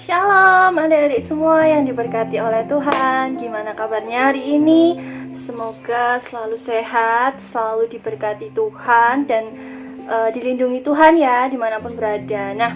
Shalom adik-adik semua yang diberkati oleh Tuhan. Gimana kabarnya hari ini? Semoga selalu sehat, selalu diberkati Tuhan dan dilindungi Tuhan ya dimanapun berada. Nah,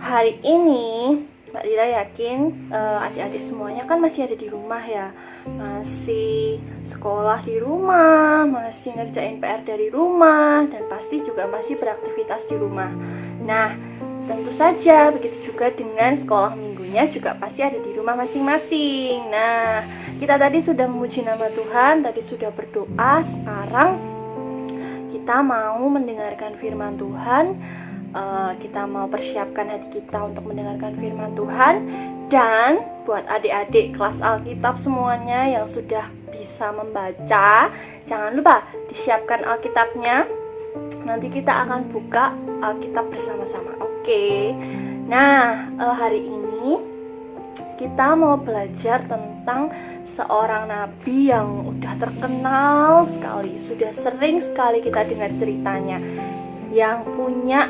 hari ini Mbak Lira yakin adik-adik semuanya kan masih ada di rumah ya, masih sekolah di rumah, masih ngerjain PR dari rumah, dan pasti juga masih beraktivitas di rumah. Nah, tentu saja begitu juga dengan sekolah minggunya juga pasti ada di rumah masing-masing. Nah, kita tadi sudah memuji nama Tuhan, tadi sudah berdoa. Sekarang kita mau mendengarkan firman Tuhan. Kita mau persiapkan hati kita untuk mendengarkan firman Tuhan. Dan buat adik-adik kelas Alkitab semuanya yang sudah bisa membaca, jangan lupa disiapkan Alkitabnya. Nanti kita akan buka Alkitab bersama-sama. Oke. Nah, hari ini kita mau belajar tentang seorang nabi yang udah terkenal sekali, sudah sering sekali kita dengar ceritanya, yang punya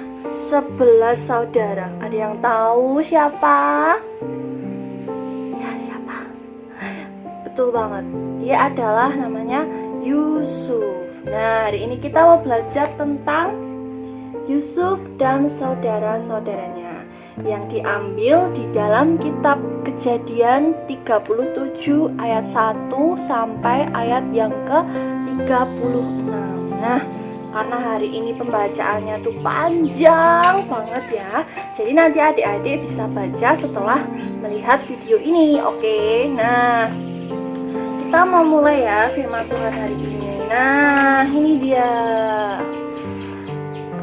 11 saudara. Ada yang tahu siapa? Ya, siapa? Betul banget. Dia adalah namanya Yusuf. Nah, hari ini kita mau belajar tentang Yusuf dan saudara-saudaranya yang diambil di dalam kitab Kejadian 37 ayat 1 sampai ayat yang ke-36. Nah, karena hari ini pembacaannya tuh panjang banget ya, jadi nanti adik-adik bisa baca setelah melihat video ini. Oke, nah kita mau mulai ya firman Tuhan hari ini. Nah, ini dia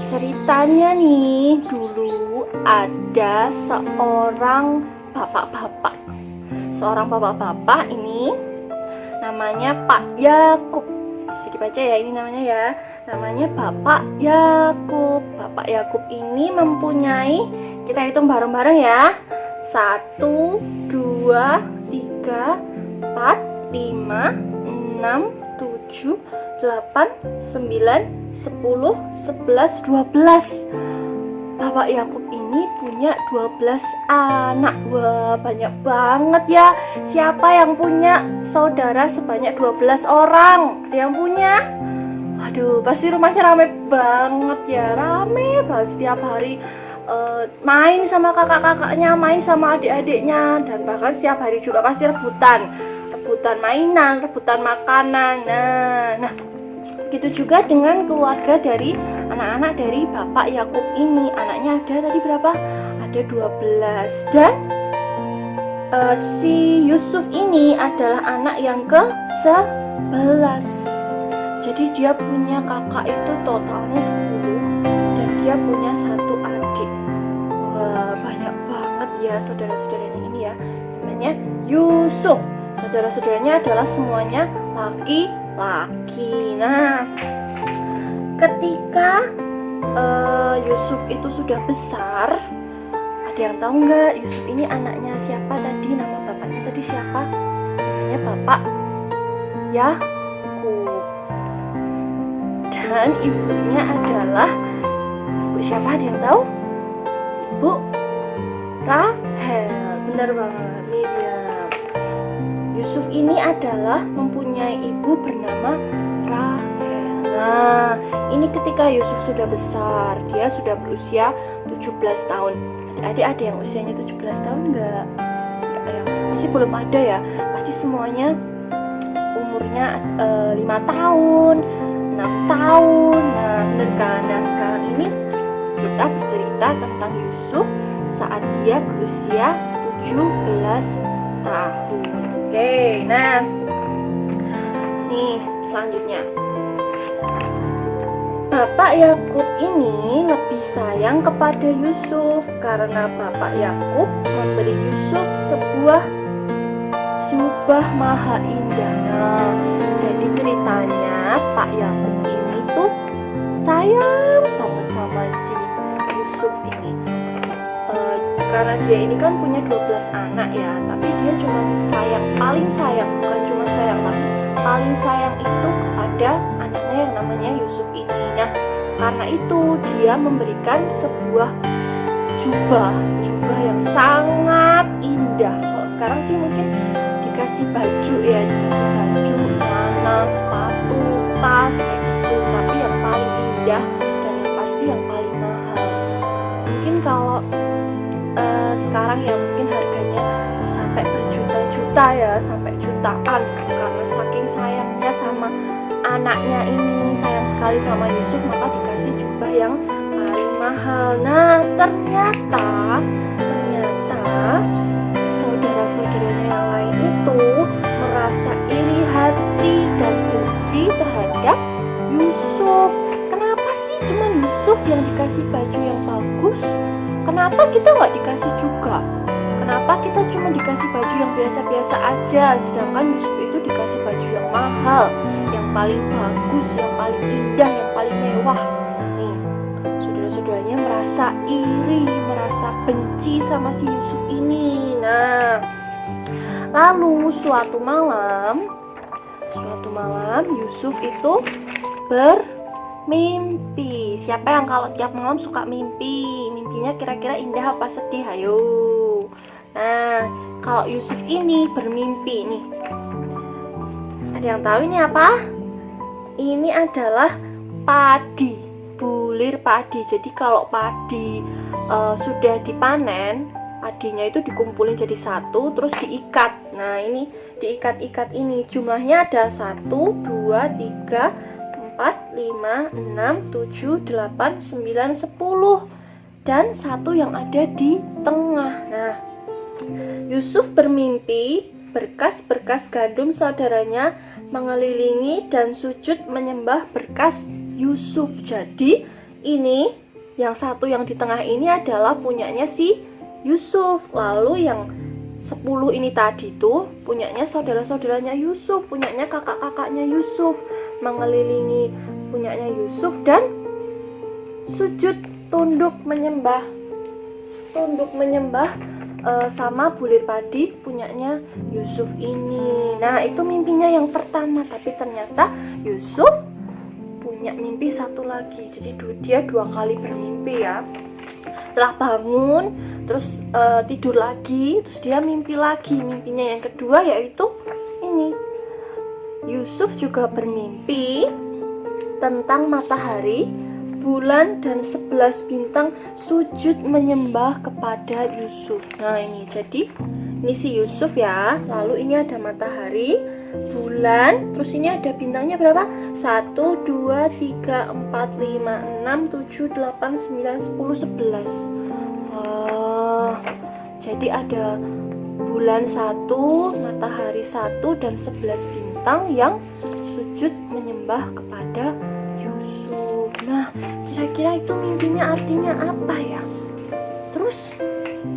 ceritanya nih. Dulu ada seorang bapak-bapak. Seorang bapak-bapak ini namanya Pak Yakub. Bisa dibaca ya ini namanya ya. Namanya Bapak Yakub. Bapak Yakub ini mempunyai, kita hitung bareng-bareng ya. 1, 2, 3, 4, 5, 6, 7, 8, 9, 10, 11, 12. Bapak Yakub ini punya 12 anak. Wah, banyak banget ya. Siapa yang punya saudara sebanyak 12 orang? Ada yang punya? Aduh, pasti rumahnya rame banget ya. Rame banget setiap hari, main sama kakak-kakaknya, main sama adik-adiknya, dan bahkan setiap hari juga pasti rebutan mainan, rebutan makanan. Nah, begitu juga dengan keluarga dari anak-anak dari Bapak Yakub ini. Anaknya ada tadi berapa? Ada 12. Dan si Yusuf ini adalah anak yang ke-11. Jadi dia punya kakak itu totalnya 10, dan dia punya 1 adik. Wah, banyak banget ya saudara-saudaranya ini ya. Namanya Yusuf. Saudara-saudaranya adalah semuanya laki-laki. Nah, ketika Yusuf itu sudah besar, ada yang tahu nggak Yusuf ini anaknya siapa tadi? Nama bapaknya tadi siapa? Namanya Bapak Yakub. Dan ibunya adalah ibu siapa? Ada yang tahu? Ibu Rahel. Benar banget, Miriam. Yusuf ini adalah mempunyai ibu bernama Rahel. Nah, ini ketika Yusuf sudah besar, dia sudah berusia 17 tahun. Adik-adik ada yang usianya 17 tahun enggak? Enggak ya, masih belum ada ya. Pasti semuanya umurnya 5 tahun, 6 tahun. Nah, benar kan? Nah, sekarang ini kita bercerita tentang Yusuf saat dia berusia 17 tahun. Oke, nah nih selanjutnya, Bapak Yakub ini lebih sayang kepada Yusuf karena Bapak Yakub memberi Yusuf sebuah jubah maha indah. Nah, jadi ceritanya Pak Yakub ini tuh sayang banget sama si Yusuf ini. Karena dia ini kan punya 12 anak ya, tapi dia cuma sayang, paling sayang, bukan cuma sayang, tapi paling sayang itu kepada anaknya yang namanya Yusuf ini. Nah, karena itu dia memberikan sebuah jubah yang sangat indah. Kalau sekarang sih mungkin dikasih baju ya, dikasih baju, celana, sepatu, tas kayak gitu, tapi yang paling indah dan yang pasti yang paling mahal. Mungkin kalau sekarang ya mungkin harganya sampai berjuta-juta ya, sampai jutaan, karena saking sayangnya sama anaknya ini, sayang sekali sama Yusuf, maka dikasih jubah yang paling mahal. Nah ternyata saudara-saudaranya yang lain itu merasa iri hati dan benci terhadap Yusuf. Kenapa sih cuma Yusuf yang dikasih baju yang bagus? Kenapa kita nggak dikasih juga? Kenapa kita cuma dikasih baju yang biasa-biasa aja, sedangkan Yusuf itu dikasih baju yang mahal, yang paling bagus, yang paling indah, yang paling mewah? Nih, saudara-saudaranya merasa iri, merasa benci sama si Yusuf ini. Nah, lalu suatu malam Yusuf itu bermimpi. Siapa yang kalau tiap malam suka mimpi? Mimpinya kira-kira indah apa sedih? Ayo. Nah, kalau Yusuf ini bermimpi nih. Ada yang tahu ini apa? Ini adalah padi, bulir padi. Jadi kalau padi sudah dipanen, padinya itu dikumpulin jadi satu, terus diikat. Nah ini diikat-ikat ini jumlahnya ada 1, 2, 3, 4, 5, 6, 7, 8, 9, 10 dan satu yang ada di tengah. Nah Yusuf bermimpi berkas-berkas gandum saudaranya mengelilingi dan sujud menyembah berkas Yusuf. Jadi ini yang satu yang di tengah ini adalah punyanya si Yusuf. Lalu yang 10 ini tadi tuh punyanya saudara-saudaranya Yusuf, punyanya kakak-kakaknya Yusuf, mengelilingi punyanya Yusuf dan sujud tunduk menyembah sama bulir padi punyanya Yusuf ini. Nah itu mimpinya yang pertama, tapi ternyata Yusuf punya mimpi satu lagi. Jadi dia 2 kali bermimpi ya. Setelah bangun terus tidur lagi, terus dia mimpi lagi. Mimpinya yang kedua yaitu ini, Yusuf juga bermimpi tentang matahari, bulan dan 11 bintang sujud menyembah kepada Yusuf. Nah ini jadi ini si Yusuf ya. Lalu ini ada matahari, bulan, terus ini ada bintangnya berapa? 1, 2, 3, 4, 5, 6, 7, 8, 9, 10, 11. Jadi ada bulan 1, matahari 1 dan 11 bintang yang sujud menyembah kepada Yusuf. Nah, kira-kira itu mimpinya artinya apa ya? Terus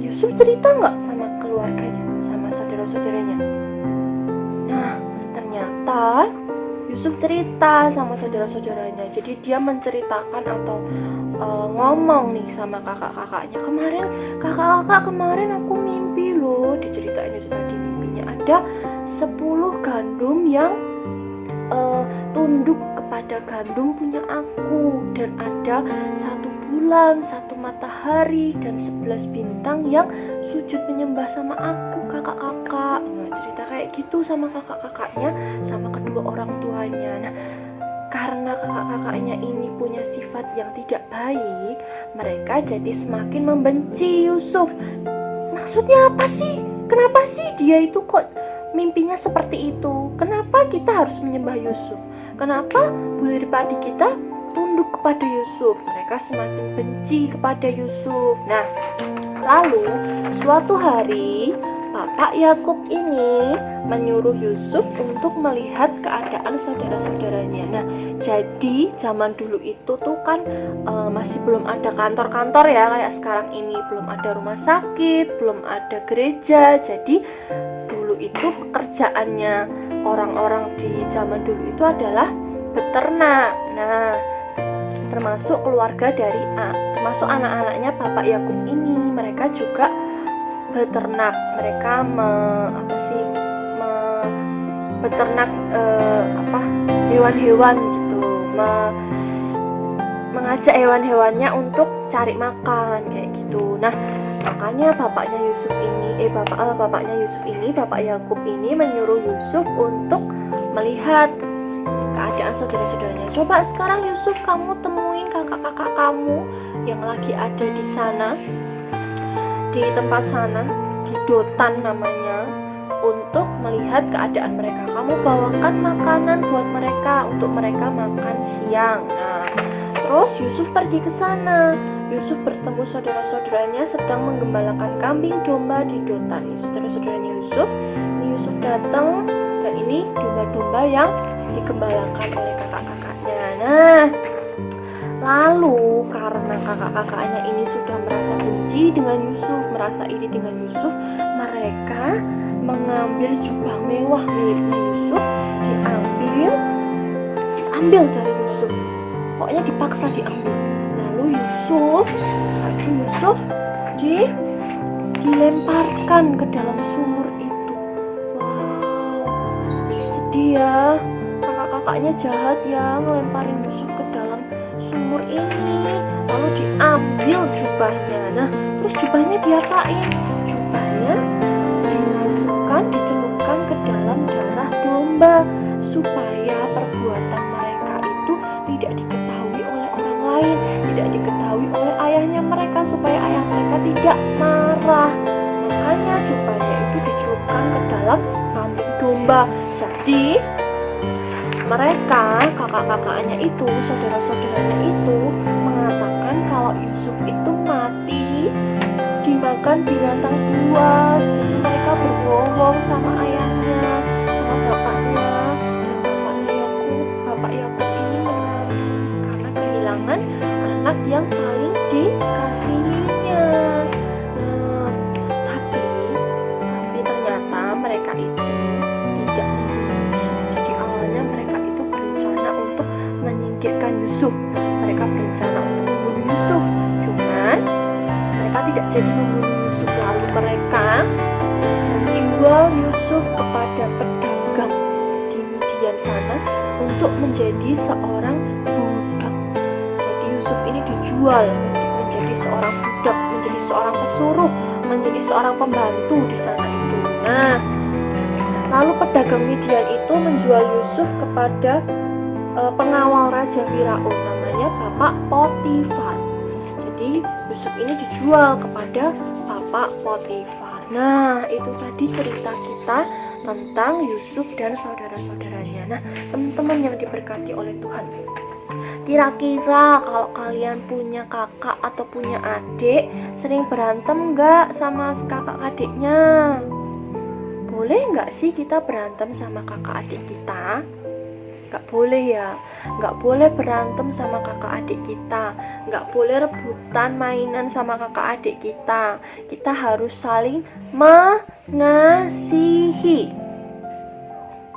Yusuf cerita nggak sama keluarganya, sama saudara-saudaranya? Nah, ternyata Yusuf cerita sama saudara-saudaranya. Jadi dia menceritakan atau ngomong nih sama kakak-kakaknya. Kakak-kakak kemarin aku mimpi loh. Diceritain itu tadi mimpinya ada 10 gandum yang tunduk kepada gandum punya aku, dan ada 1 bulan, 1 matahari dan 11 bintang yang sujud menyembah sama aku, kakak-kakak. Nah, cerita kayak gitu sama kakak-kakaknya, sama kedua orang tuanya. Nah, karena kakak-kakaknya ini punya sifat yang tidak baik, mereka jadi semakin membenci Yusuf. Maksudnya apa sih? Kenapa sih dia itu kok mimpinya seperti itu? Kenapa kita harus menyembah Yusuf? Kenapa bulir padi kita tunduk kepada Yusuf? Mereka semakin benci kepada Yusuf. Nah, lalu suatu hari Bapak Yakub ini menyuruh Yusuf untuk melihat keadaan saudara-saudaranya. Nah, jadi zaman dulu itu tuh kan masih belum ada kantor-kantor ya kayak sekarang ini, belum ada rumah sakit, belum ada gereja. Jadi dulu itu pekerjaannya orang-orang di zaman dulu itu adalah beternak. Nah, termasuk termasuk anak-anaknya Bapak Yakub ini, mereka juga beternak. Mereka beternak hewan-hewan gitu, mengajak hewan-hewannya untuk cari makan kayak gitu. Nah, Makanya bapaknya Yusuf ini, Bapak Yakub ini menyuruh Yusuf untuk melihat keadaan saudara-saudaranya. Coba sekarang Yusuf, kamu temuin kakak-kakak kamu yang lagi ada di sana, di tempat sana, di Dotan namanya, untuk melihat keadaan mereka. Kamu bawakan makanan buat mereka untuk mereka makan siang. Nah, terus Yusuf pergi ke sana. Yusuf bertemu saudara-saudaranya sedang menggembalakan kambing domba di Dotan. Saudara-saudaranya Yusuf, ini Yusuf datang, dan ini domba-domba yang digembalakan oleh kakak-kakaknya. Nah, lalu karena kakak-kakaknya ini sudah merasa benci dengan Yusuf, merasa iri dengan Yusuf, mereka mengambil jubah mewah miliknya Yusuf, diambil dari Yusuf. Pokoknya dipaksa diambil. Lalu Yusuf dilemparkan ke dalam sumur itu. Wow, sedih ya. Kakak-kakaknya jahat ya, ngelemparin Yusuf ke dalam sumur ini. Lalu diambil jubahnya. Nah, terus jubahnya diapain? Jubahnya dicelupkan ke dalam darah domba, supaya perbuatan mereka itu tidak diketahui oleh orang lain, tidak diketahui oleh ayahnya mereka, supaya ayah mereka tidak marah. Makanya jubahnya itu dicelupkan ke dalam kambing domba. Jadi mereka, kakak-kakaknya itu, saudara-saudaranya itu mengatakan kalau Yusuf itu mati dimakan binatang buas. Jadi mereka berbohong sama ayahnya, sama bapaknya. Dan Bapak Yakub ini menangis karena kehilangan anak yang paling dikasihinya. Tapi ternyata mereka itu tidak membunuh Yusuf. Jadi awalnya mereka itu berencana untuk menyingkirkan Yusuf. Mereka berencana untuk membunuh Yusuf. Cuman mereka tidak jadi membunuh Yusuf. Lalu mereka menjual Yusuf kepada pedagang di Midian sana untuk menjadi seorang budak. Jadi Yusuf ini dijual menjadi seorang budak, menjadi seorang pesuruh, menjadi seorang pembantu di sana itu. Nah, lalu pedagang Midian itu menjual Yusuf kepada pengawal Raja Firaun, namanya Bapak Potifar. Jadi Yusuf ini dijual kepada Bapak Potifar. Nah, itu tadi cerita kita tentang Yusuf dan saudara-saudaranya. Nah, teman-teman yang diberkati oleh Tuhan, kira-kira kalau kalian punya kakak atau punya adik, sering berantem nggak sama kakak adiknya? Boleh nggak sih kita berantem sama kakak adik kita? Nggak boleh ya, nggak boleh berantem sama kakak adik kita, nggak boleh rebutan mainan sama kakak adik kita. Kita harus saling mengasihi.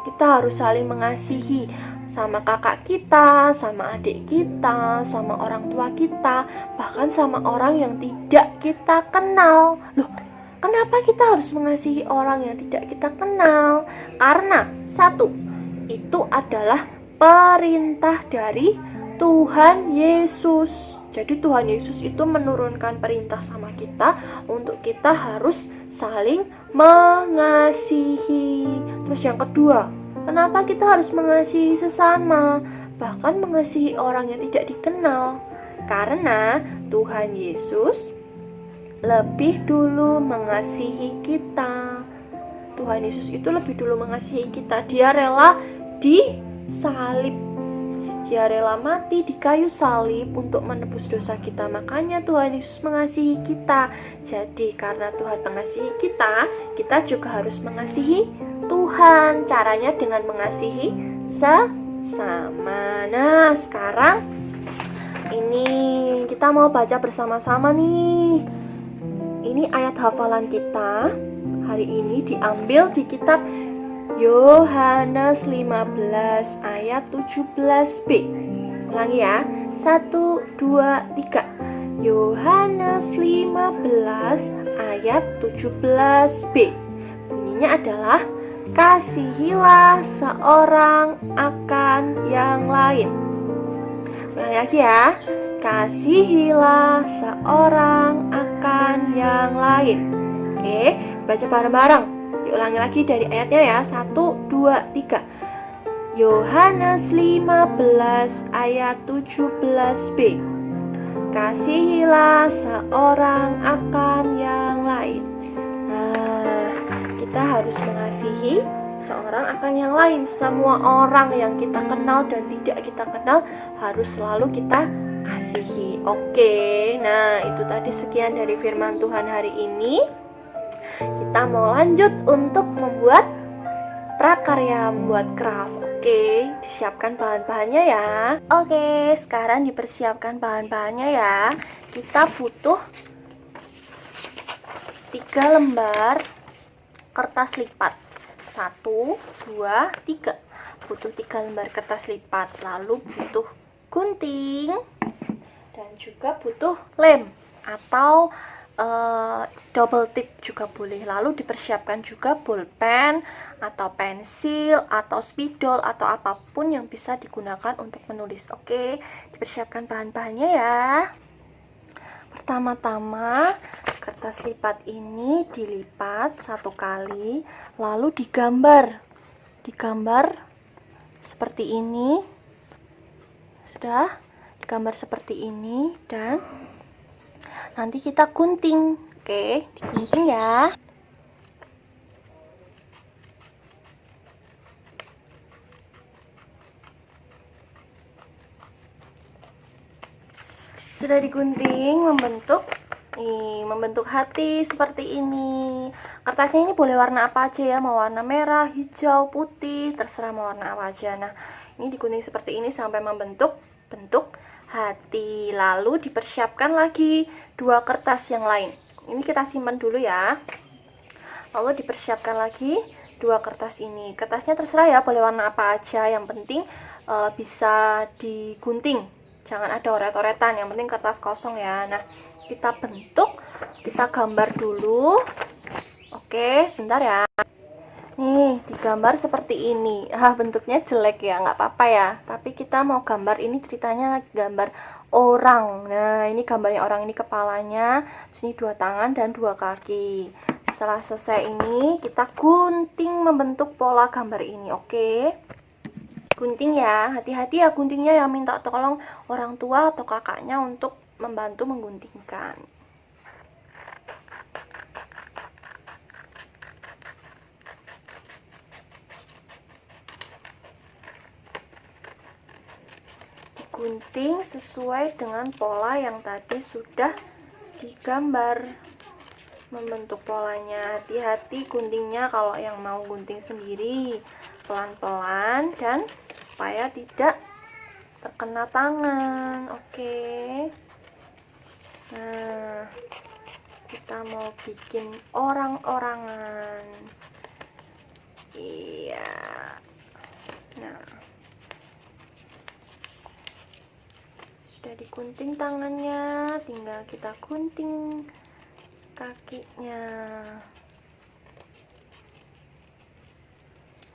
Kita harus saling mengasihi sama kakak kita, sama adik kita, sama orang tua kita, bahkan sama orang yang tidak kita kenal. Loh, kenapa kita harus mengasihi orang yang tidak kita kenal? Karena satu, itu adalah perintah dari Tuhan Yesus. Jadi Tuhan Yesus itu menurunkan perintah sama kita untuk kita harus saling mengasihi. Terus yang kedua, kenapa kita harus mengasihi sesama, bahkan mengasihi orang yang tidak dikenal? Karena Tuhan Yesus lebih dulu mengasihi kita. Tuhan Yesus itu lebih dulu mengasihi kita. Dia rela disalib. Dia rela mati di kayu salib untuk menebus dosa kita. Makanya Tuhan Yesus mengasihi kita. Jadi karena Tuhan mengasihi kita, kita juga harus mengasihi Tuhan. Caranya dengan mengasihi sesama. Nah, sekarang ini kita mau baca bersama-sama nih. Ini ayat hafalan kita hari ini diambil di kitab Yohanes 15 ayat 17b. Ulangi ya, 1, 2, 3. Yohanes 15 ayat 17b. Bunyinya adalah, kasihilah seorang akan yang lain. Ulangi lagi ya, kasihilah seorang akan akan yang lain. Oke, baca bareng-bareng. Diulangi lagi dari ayatnya ya. 1, 2, 3. Yohanes 15 ayat 17b. Kasihilah seorang akan yang lain. Nah, kita harus mengasihi seorang akan yang lain. Semua orang yang kita kenal dan tidak kita kenal harus selalu kita kasihi. Oke, nah itu tadi sekian dari firman Tuhan hari ini. Kita mau lanjut untuk membuat prakarya, membuat craft. Oke, disiapkan bahan-bahannya ya. Oke, sekarang dipersiapkan bahan-bahannya ya. Kita butuh 3 lembar kertas lipat. 1, 2, 3. Butuh 3 lembar kertas lipat. Lalu butuh gunting dan juga butuh lem atau double tip juga boleh. Lalu dipersiapkan juga bolpen atau pensil atau spidol atau apapun yang bisa digunakan untuk menulis. Oke, dipersiapkan bahan-bahannya ya. Pertama-tama kertas lipat ini dilipat 1 kali, lalu digambar seperti ini. Sudah digambar seperti ini dan nanti kita gunting. Oke, digunting ya. Sudah digunting, membentuk hati seperti ini. Kertasnya ini boleh warna apa aja ya, mau warna merah, hijau, putih, terserah mau warna apa aja. Nah, ini digunting seperti ini sampai membentuk bentuk hati. Lalu dipersiapkan lagi 2 kertas yang lain. Ini kita simpan dulu ya. Lalu dipersiapkan lagi 2 kertas ini. Kertasnya terserah ya, boleh warna apa aja. Yang penting bisa digunting. Jangan ada oret-oretan. Yang penting kertas kosong ya. Nah, kita bentuk, kita gambar dulu. Oke, sebentar ya. Nih, digambar seperti ini. Bentuknya jelek ya, nggak apa-apa ya. Tapi kita mau gambar, ini ceritanya gambar orang. Nah, ini gambarnya orang, ini kepalanya, sini 2 tangan dan 2 kaki. Setelah selesai ini, kita gunting membentuk pola gambar ini. Oke, gunting ya. Hati-hati ya guntingnya ya. Minta tolong orang tua atau kakaknya untuk membantu mengguntingkan. Gunting sesuai dengan pola yang tadi sudah digambar. Membentuk polanya, hati-hati guntingnya kalau yang mau gunting sendiri, pelan-pelan dan supaya tidak terkena tangan. Oke. Nah, kita mau bikin orang-orangan. Iya. Nah, sudah digunting tangannya, tinggal kita gunting kakinya.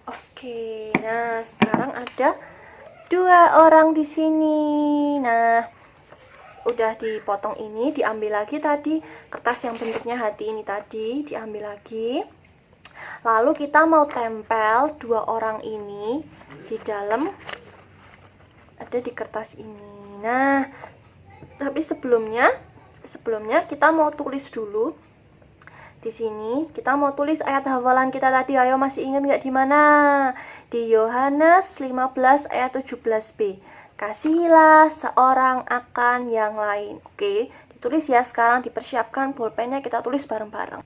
Oke, nah sekarang ada 2 orang di sini. Nah, udah dipotong ini, diambil lagi tadi kertas yang bentuknya hati ini tadi, diambil lagi. Lalu kita mau tempel 2 orang ini di dalam, ada di kertas ini. Nah, tapi sebelumnya kita mau tulis dulu. Di sini kita mau tulis ayat hafalan kita tadi. Ayo, masih ingat nggak di mana? Di Yohanes 15 ayat 17b. Kasihilah seorang akan yang lain. Oke, ditulis ya. Sekarang dipersiapkan pulpennya, kita tulis bareng-bareng.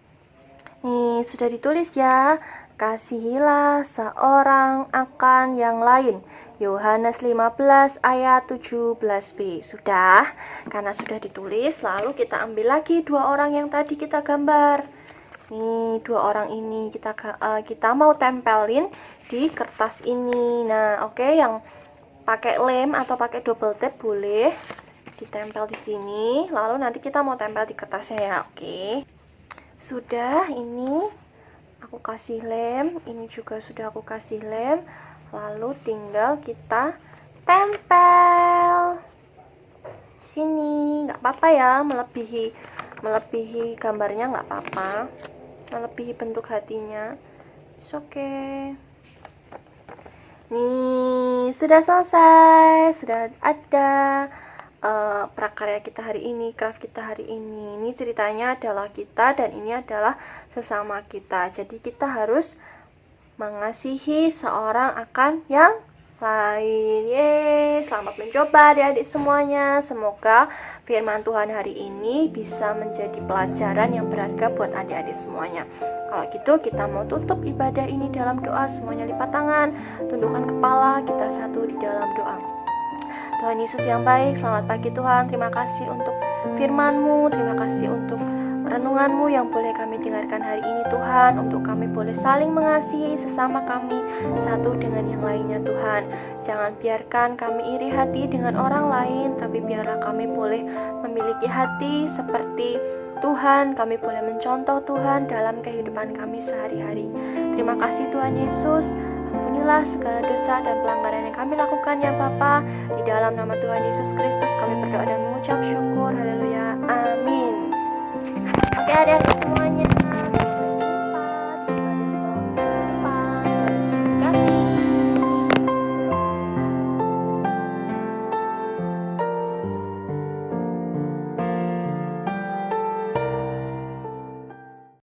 Nih, sudah ditulis ya. Kasihilah seorang akan yang lain. Yohanes 15 ayat 17b. Sudah, karena sudah ditulis, lalu kita ambil lagi 2 orang yang tadi kita gambar. Nih, 2 orang ini kita mau tempelin di kertas ini. Nah, oke, yang pakai lem atau pakai double tape boleh ditempel di sini. Lalu nanti kita mau tempel di kertasnya ya. Oke. Sudah, ini aku kasih lem, ini juga sudah aku kasih lem. Lalu tinggal kita tempel sini. Nggak apa-apa ya, melebihi melebihi gambarnya nggak apa-apa, melebihi bentuk hatinya, it's okay. Nih, sudah selesai, sudah ada prakarya kita hari ini, craft kita hari ini. Ini ceritanya adalah kita dan ini adalah sesama kita. Jadi kita harus mengasihi seorang akan yang lain. Yeay, selamat mencoba adik-adik semuanya. Semoga firman Tuhan hari ini bisa menjadi pelajaran yang berharga buat adik-adik semuanya. Kalau gitu kita mau tutup ibadah ini dalam doa. Semuanya lipat tangan, tundukkan kepala, kita satu di dalam doa. Tuhan Yesus yang baik, selamat pagi Tuhan. Terima kasih untuk firman-Mu, terima kasih untuk renungan-Mu yang boleh kami dengarkan hari ini Tuhan. Untuk kami boleh saling mengasihi sesama kami satu dengan yang lainnya Tuhan. Jangan biarkan kami iri hati dengan orang lain, tapi biarlah kami boleh memiliki hati seperti Tuhan. Kami boleh mencontoh Tuhan dalam kehidupan kami sehari-hari. Terima kasih Tuhan Yesus. Ampunilah segala dosa dan pelanggaran yang kami lakukan ya Bapa. Di dalam nama Tuhan Yesus Kristus kami berdoa dan mengucap syukur. Haleluya. Amin. Oke adik-adik semua.